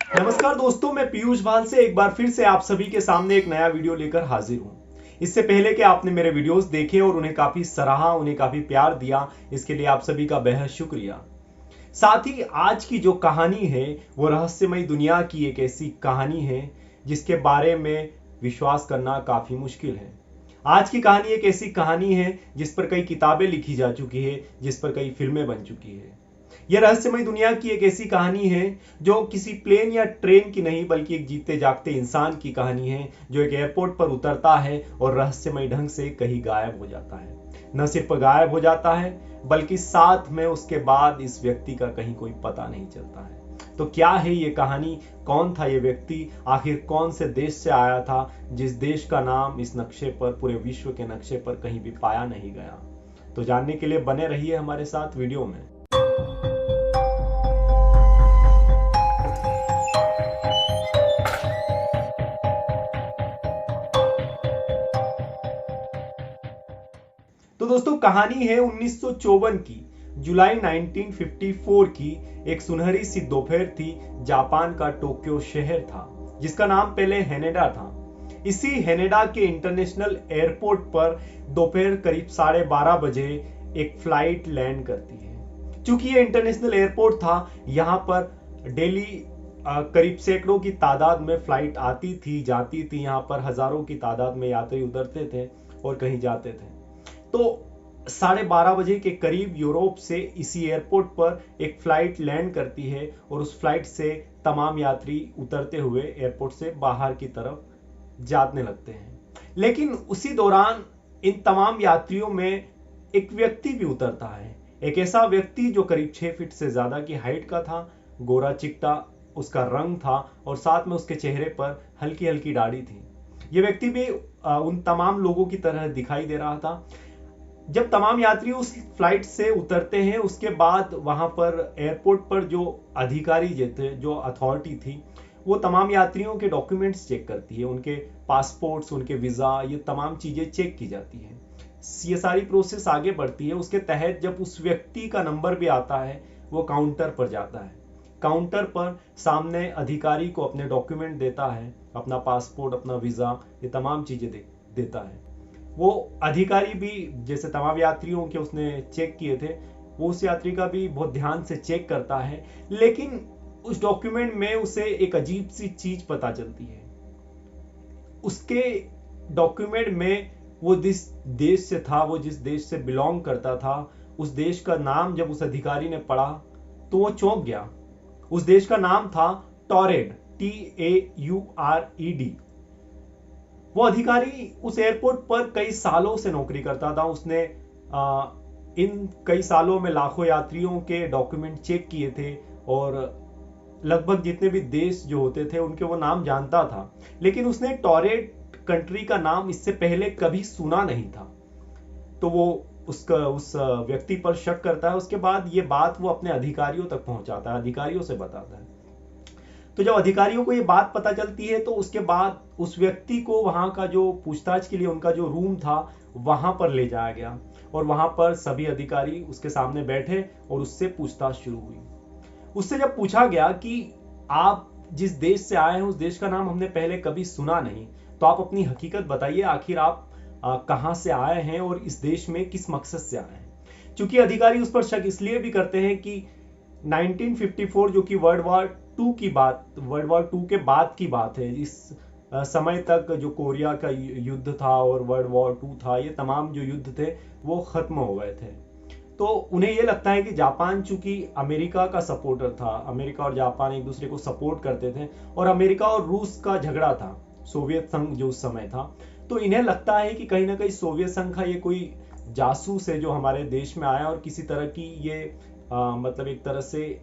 नमस्कार दोस्तों, मैं पीयूष भाल से एक बार फिर से आप सभी के सामने एक नया वीडियो लेकर हाजिर हूं। इससे पहले कि आपने मेरे वीडियोस देखे और उन्हें काफी सराहा, उन्हें काफी प्यार दिया, इसके लिए आप सभी का बेहद शुक्रिया। साथ ही आज की जो कहानी है वो रहस्यमय दुनिया की एक ऐसी कहानी है जिसके बारे में विश्वास करना काफी मुश्किल है। आज की कहानी एक ऐसी कहानी है जिस पर कई किताबें लिखी जा चुकी है, जिस पर कई फिल्में बन चुकी है। यह रहस्यमय दुनिया की एक ऐसी कहानी है जो किसी प्लेन या ट्रेन की नहीं, बल्कि एक जीते जागते इंसान की कहानी है जो एक एयरपोर्ट पर उतरता है और रहस्यमय ढंग से कहीं गायब हो जाता है। न सिर्फ गायब हो जाता है, बल्कि साथ में उसके बाद इस व्यक्ति का कहीं कोई पता नहीं चलता है। तो क्या है ये कहानी? कौन था ये व्यक्ति? आखिर कौन से देश से आया था जिस देश का नाम इस नक्शे पर, पूरे विश्व के नक्शे पर कहीं भी पाया नहीं गया? तो जानने के लिए बने रहिए हमारे साथ वीडियो में। तो दोस्तों, कहानी है 1954 की, जुलाई 1954 की। एक सुनहरी सी दोपहर थी। जापान का टोक्यो शहर था जिसका नाम पहले हेनेडा था। इसी हेनेडा के इंटरनेशनल एयरपोर्ट पर दोपहर करीब 12:30 बजे एक फ्लाइट लैंड करती है। चूंकि ये इंटरनेशनल एयरपोर्ट था, यहाँ पर डेली करीब सैकड़ों की तादाद में फ्लाइट आती थी, जाती थी। यहाँ पर हजारों की तादाद में यात्री उतरते थे और कहीं जाते थे। तो 12:30 बजे के करीब यूरोप से इसी एयरपोर्ट पर एक फ्लाइट लैंड करती है और उस फ्लाइट से तमाम यात्री उतरते हुए एयरपोर्ट से बाहर की तरफ जाने लगते हैं। लेकिन उसी दौरान इन तमाम यात्रियों में एक व्यक्ति भी उतरता है। एक ऐसा व्यक्ति जो करीब 6 फीट से ज्यादा की हाइट का था, गोरा चिट्टा उसका रंग था और साथ में उसके चेहरे पर हल्की हल्की दाढ़ी थी। यह व्यक्ति भी उन तमाम लोगों की तरह दिखाई दे रहा था। जब तमाम यात्री उस फ्लाइट से उतरते हैं, उसके बाद वहां पर एयरपोर्ट पर जो अधिकारी थे, जो अथॉरिटी थी, वो तमाम यात्रियों के डॉक्यूमेंट्स चेक करती है। उनके पासपोर्ट्स, उनके वीजा, ये तमाम चीजें चेक की जाती है। ये सारी प्रोसेस आगे बढ़ती है। उसके तहत जब उस व्यक्ति का नंबर भी आता है, वो काउंटर पर जाता है। काउंटर पर सामने अधिकारी को अपने डॉक्यूमेंट देता है, अपना पासपोर्ट, अपना वीजा, ये तमाम चीजें देता है। वो अधिकारी भी जैसे तमाम यात्रियों के उसने चेक किए थे, वो उस यात्री का भी बहुत ध्यान से चेक करता है। लेकिन उस डॉक्यूमेंट में उसे एक अजीब सी चीज पता चलती है। उसके डॉक्यूमेंट में वो जिस देश से था, वो जिस देश से बिलोंग करता था, उस देश का नाम जब उस अधिकारी ने पढ़ा तो वो चौंक गया। उस देश का नाम था टॉरेड, TAURED। वो अधिकारी उस एयरपोर्ट पर कई सालों से नौकरी करता था। उसने इन कई सालों में लाखों यात्रियों के डॉक्यूमेंट चेक किए थे और लगभग जितने भी देश जो होते थे उनके वो नाम जानता था। लेकिन उसने टॉरेट कंट्री का नाम इससे पहले कभी सुना नहीं था। तो वो उस व्यक्ति पर शक करता है। उसके बाद ये बात वो अपने अधिकारियों तक पहुंचाता है, अधिकारियों से बताता है। तो जब अधिकारियों को ये बात पता चलती है तो उसके बाद उस व्यक्ति को वहां का जो पूछताछ के लिए उनका जो रूम था वहां पर ले जाया गया और वहां पर सभी अधिकारी उसके सामने बैठे और उससे पूछताछ शुरू हुई। उससे जब पूछा गया कि आप जिस देश से आए हैं उस देश का नाम हमने पहले कभी सुना नहीं, तो आप अपनी हकीकत बताइए, आखिर आप कहां से आए हैं और इस देश में किस मकसद से आए हैं। क्योंकि अधिकारी उस पर शक इसलिए भी करते हैं कि 1954 जो कि वर्ल्ड वॉर टू के बाद की बात है। इस समय तक जो कोरिया का युद्ध था और वर्ल्ड वॉर टू था, ये तमाम जो युद्ध थे वो खत्म हो गए थे। तो उन्हें यह लगता है कि जापान चूंकि अमेरिका का सपोर्टर था, अमेरिका और जापान एक दूसरे को सपोर्ट करते थे और अमेरिका और रूस का झगड़ा था, सोवियत संघ जो उस समय था, तो इन्हें लगता है कि कहीं ना कहीं सोवियत संघ का ये कोई जासूस है जो हमारे देश में आया और किसी तरह की ये मतलब एक तरह से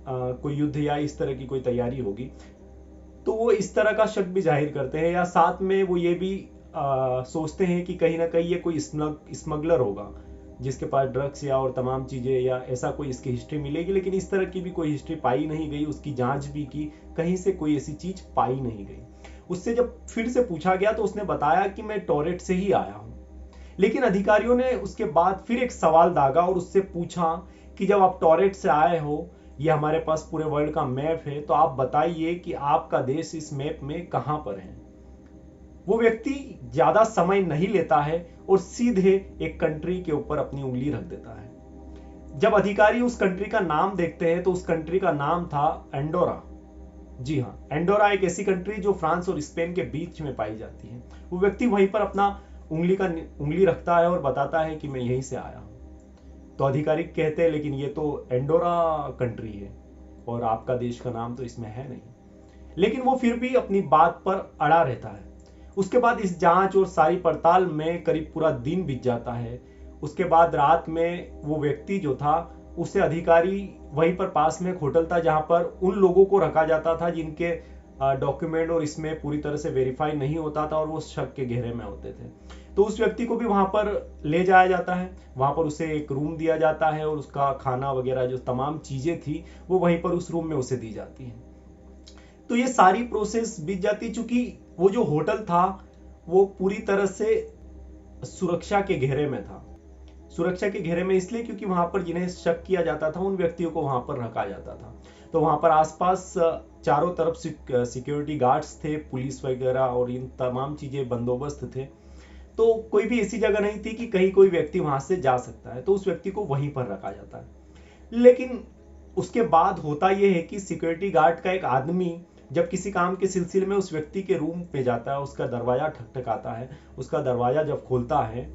कोई युद्ध या इस तरह की कोई तैयारी होगी। तो वो इस तरह का शक भी जाहिर करते हैं, या साथ में वो ये भी सोचते हैं कि कहीं ना कहीं ये कोई स्मगलर होगा जिसके पास ड्रग्स या और तमाम चीजें या ऐसा कोई इसकी हिस्ट्री मिलेगी। लेकिन इस तरह की भी कोई हिस्ट्री पाई नहीं गई। उसकी जांच भी की, कहीं से कोई ऐसी चीज पाई नहीं गई। उससे जब फिर से पूछा गया तो उसने बताया कि मैं टॉरेट से ही आया हूं। लेकिन अधिकारियों ने उसके बाद फिर एक सवाल दागा और उससे पूछा कि जब आप टॉरेट से आए हो, ये हमारे पास पूरे वर्ल्ड का मैप है, तो आप बताइए कि आपका देश इस मैप में कहां पर है। वो व्यक्ति ज्यादा समय नहीं लेता है और सीधे एक कंट्री के ऊपर अपनी उंगली रख देता है। जब अधिकारी उस कंट्री का नाम देखते हैं तो उस कंट्री का नाम था एंडोरा। जी हाँ, एंडोरा एक ऐसी कंट्री जो फ्रांस और स्पेन के बीच में पाई जाती है। वो व्यक्ति वहीं पर अपना उंगली रखता है और बताता है कि मैं यहीं से आया हूं। तो अधिकारी कहते हैं लेकिन ये तो एंडोरा कंट्री है और आपका देश का नाम तो इसमें है नहीं। लेकिन वो फिर भी अपनी बात पर अड़ा रहता है। उसके बाद इस जांच और सारी पड़ताल में करीब पूरा दिन बीत जाता है। उसके बाद रात में वो व्यक्ति जो था, उसे अधिकारी वहीं पर पास में एक होटल था जहां पर उन लोगों को रखा जाता था जिनके डॉक्यूमेंट और इसमें पूरी तरह से वेरीफाई नहीं होता था और वो शक के घेरे में होते थे। तो उस व्यक्ति को भी वहां पर ले जाया जाता है। वहां पर उसे एक रूम दिया जाता है और उसका खाना वगैरह जो तमाम चीजें थी वो वहीं पर उस रूम में उसे दी जाती है। तो ये सारी प्रोसेस बीत जाती, चूंकि वो जो होटल था वो पूरी तरह से सुरक्षा के घेरे में था। सुरक्षा के घेरे में इसलिए क्योंकि वहां पर जिन्हें शक किया जाता था उन व्यक्तियों को वहां पर रखा जाता था। तो वहां पर आसपास चारों तरफ सिक्योरिटी गार्ड्स थे, पुलिस वगैरह और इन तमाम चीजें बंदोबस्त थे। तो कोई भी ऐसी जगह नहीं थी कि कहीं कोई व्यक्ति वहां से जा सकता है, तो उस व्यक्ति को वहीं पर रखा जाता है। लेकिन उसके बाद होता यह है कि सिक्योरिटी गार्ड का एक आदमी जब किसी काम के सिलसिले में उस व्यक्ति के रूम पे जाता है, उसका दरवाजा ठकठकाता है। उसका दरवाजा जब खोलता है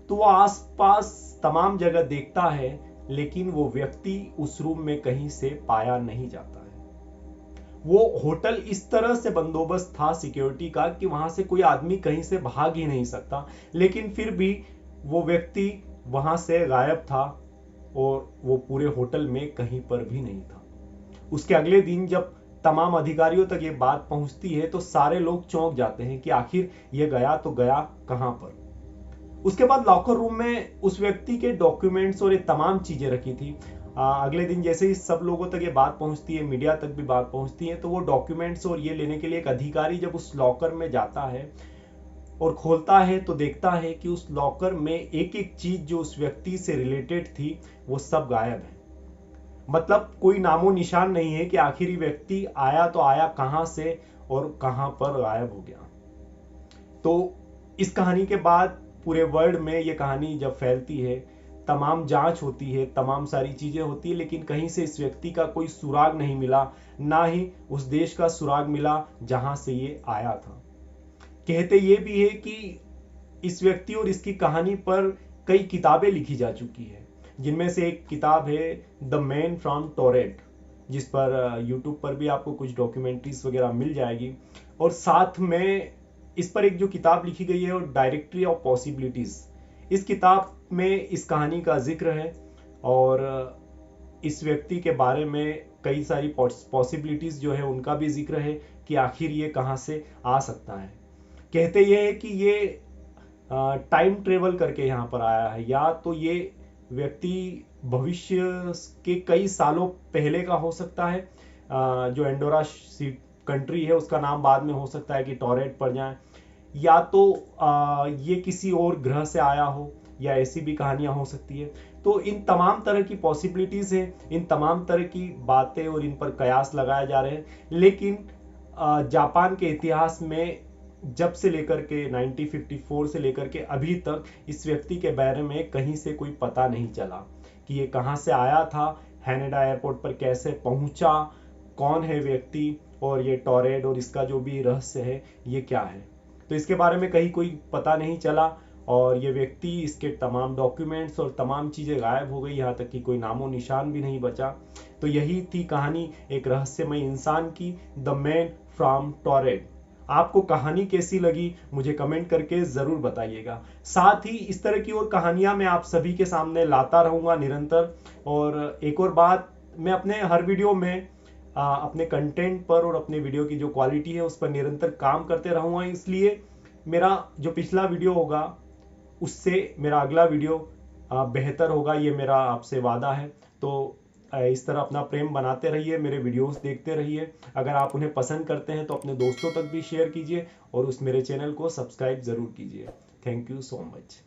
तो वो आसपास तमाम जगह देखता है, लेकिन वो व्यक्ति उस रूम में कहीं से पाया नहीं जाता है। वो होटल इस तरह से बंदोबस्त था सिक्योरिटी का कि वहां से कोई आदमी कहीं से भाग ही नहीं सकता, लेकिन फिर भी वो व्यक्ति वहां से गायब था और वो पूरे होटल में कहीं पर भी नहीं था। उसके अगले दिन जब तमाम अधिकारियों तक ये बात पहुंचती है तो सारे लोग चौंक जाते हैं कि आखिर ये गया तो गया कहां पर। उसके बाद लॉकर रूम में उस व्यक्ति के डॉक्यूमेंट्स और ये तमाम चीजें रखी थी। अगले दिन जैसे ही सब लोगों तक ये बात पहुंचती है, मीडिया तक भी बात पहुंचती है, तो वो डॉक्यूमेंट्स और ये लेने के लिए एक अधिकारी जब उस लॉकर में जाता है और खोलता है तो देखता है कि उस लॉकर में एक एक चीज जो उस व्यक्ति से रिलेटेड थी वो सब गायब है। मतलब कोई नामो निशान नहीं है कि आखिर ये व्यक्ति आया तो आया कहां से और कहां पर गायब हो गया। तो इस कहानी के बाद पूरे वर्ल्ड में ये कहानी जब फैलती है, तमाम जांच होती है, तमाम सारी चीजें होती है, लेकिन कहीं से इस व्यक्ति का कोई सुराग नहीं मिला, ना ही उस देश का सुराग मिला जहां से ये आया था। कहते ये भी है कि इस व्यक्ति और इसकी कहानी पर कई किताबें लिखी जा चुकी है, जिनमें से एक किताब है द मैन फ्रॉम टोरेट, जिस पर यूट्यूब पर भी आपको कुछ डॉक्यूमेंट्रीज वगैरह मिल जाएगी। और साथ में इस पर एक जो किताब लिखी गई है वो डायरेक्टरी ऑफ पॉसिबिलिटीज। इस किताब में इस कहानी का जिक्र है और इस व्यक्ति के बारे में कई सारी पॉसिबिलिटीज जो है उनका भी जिक्र है कि आखिर ये कहां से आ सकता है। कहते ये है कि ये टाइम ट्रेवल करके यहाँ पर आया है, या तो ये व्यक्ति भविष्य के कई सालों पहले का हो सकता है। जो एंडोरा कंट्री है उसका नाम बाद में हो सकता है कि टोरेट पड़ जाए, या तो ये किसी और ग्रह से आया हो, या ऐसी भी कहानियां हो सकती है। तो इन तमाम तरह की पॉसिबिलिटीज है, इन तमाम तरह की बातें और इन पर कयास लगाए जा रहे हैं। लेकिन जापान के इतिहास में जब से लेकर के 1954 से लेकर के अभी तक इस व्यक्ति के बारे में कहीं से कोई पता नहीं चला कि ये कहां से आया था, हैनेडा एयरपोर्ट पर कैसे पहुंचा, कौन है व्यक्ति, और ये टोरेट और इसका जो भी रहस्य है ये क्या है। तो इसके बारे में कहीं कोई पता नहीं चला और ये व्यक्ति, इसके तमाम डॉक्यूमेंट्स और तमाम चीजें गायब हो गई, यहाँ तक कि कोई नामो निशान भी नहीं बचा। तो यही थी कहानी एक रहस्यमय इंसान की, द मैन फ्रॉम टोरेट। आपको कहानी कैसी लगी मुझे कमेंट करके जरूर बताइएगा। साथ ही इस तरह की और कहानियां मैं आप सभी के सामने लाता रहूंगा निरंतर। और एक और बात, मैं अपने हर वीडियो में अपने कंटेंट पर और अपने वीडियो की जो क्वालिटी है उस पर निरंतर काम करते रहूंगा, इसलिए मेरा जो पिछला वीडियो होगा उससे मेरा अगला वीडियो बेहतर होगा, ये मेरा आपसे वादा है। तो इस तरह अपना प्रेम बनाते रहिए, मेरे वीडियोस देखते रहिए। अगर आप उन्हें पसंद करते हैं तो अपने दोस्तों तक भी शेयर कीजिए और उस मेरे चैनल को सब्सक्राइब जरूर कीजिए। Thank you so much.